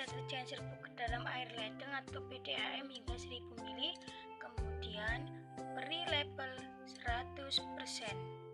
deterjen serbuk ke dalam air ledeng atau PDAM hingga 1000 ml, kemudian beri label 100%.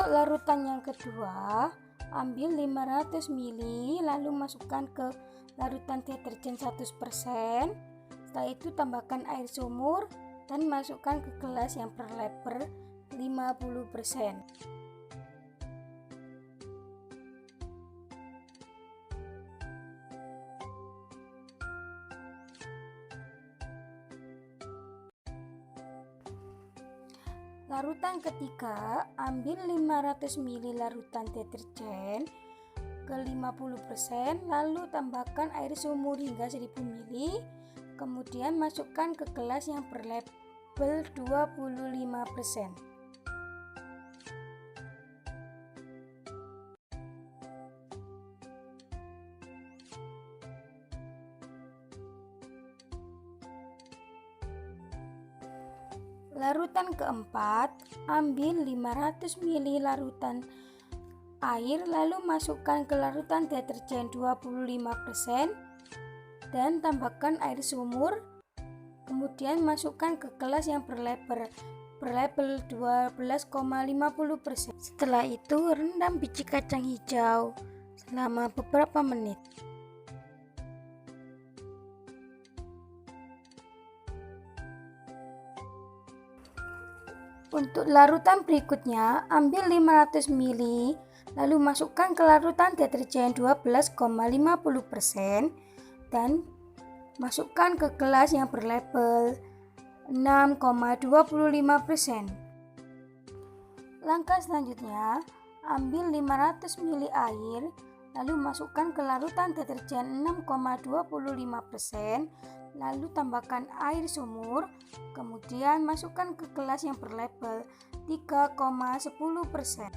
Untuk larutan yang kedua, ambil 500 ml lalu masukkan ke larutan deterjen 100%. Setelah itu tambahkan air sumur dan masukkan ke gelas yang berlebar 50%. Larutan ketiga, ambil 500 ml larutan deterjen ke 50%, lalu tambahkan air sumur hingga 1000 ml, kemudian masukkan ke gelas yang berlabel 25%. Larutan keempat, ambil 500 ml larutan air lalu masukkan ke larutan deterjen 25% dan tambahkan air sumur, kemudian masukkan ke gelas yang berlabel 12,50%. Setelah itu rendam biji kacang hijau selama beberapa menit. Untuk larutan berikutnya, ambil 500 ml lalu masukkan ke larutan deterjen 12,50% dan masukkan ke gelas yang berlabel 6,25%. Langkah selanjutnya, ambil 500 ml air lalu masukkan ke larutan deterjen 6,25%, lalu tambahkan air sumur, kemudian masukkan ke gelas yang berlabel 3,10%.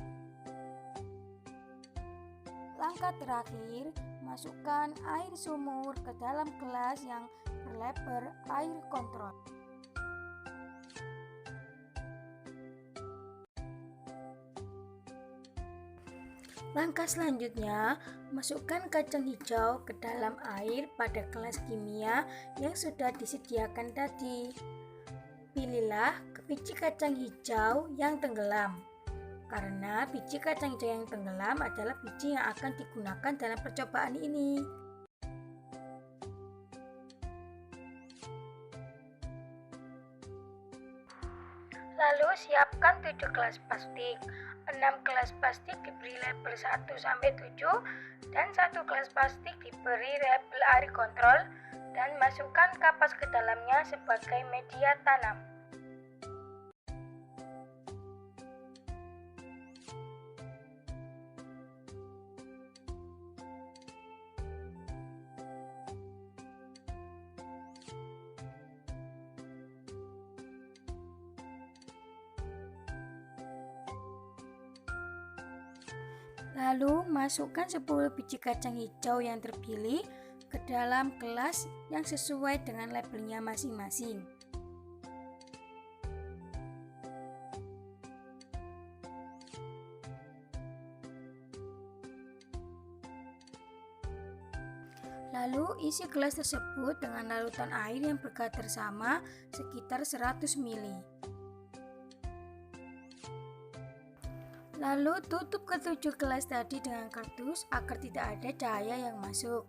Langkah terakhir, masukkan air sumur ke dalam gelas yang berlabel air kontrol. Langkah selanjutnya, masukkan kacang hijau ke dalam air pada gelas kimia yang sudah disediakan tadi. Pilihlah biji kacang hijau yang tenggelam, karena biji kacang hijau yang tenggelam adalah biji yang akan digunakan dalam percobaan ini. Lalu siapkan 7 gelas plastik. 6 gelas plastik diberi label 1-7 dan 1 gelas plastik diberi label air kontrol dan masukkan kapas ke dalamnya sebagai media tanam. Lalu masukkan 10 biji kacang hijau yang terpilih ke dalam gelas yang sesuai dengan labelnya masing-masing. Lalu isi gelas tersebut dengan larutan air yang berkadar sama sekitar 100 ml. Lalu tutup ketujuh gelas tadi dengan kardus agar tidak ada cahaya yang masuk.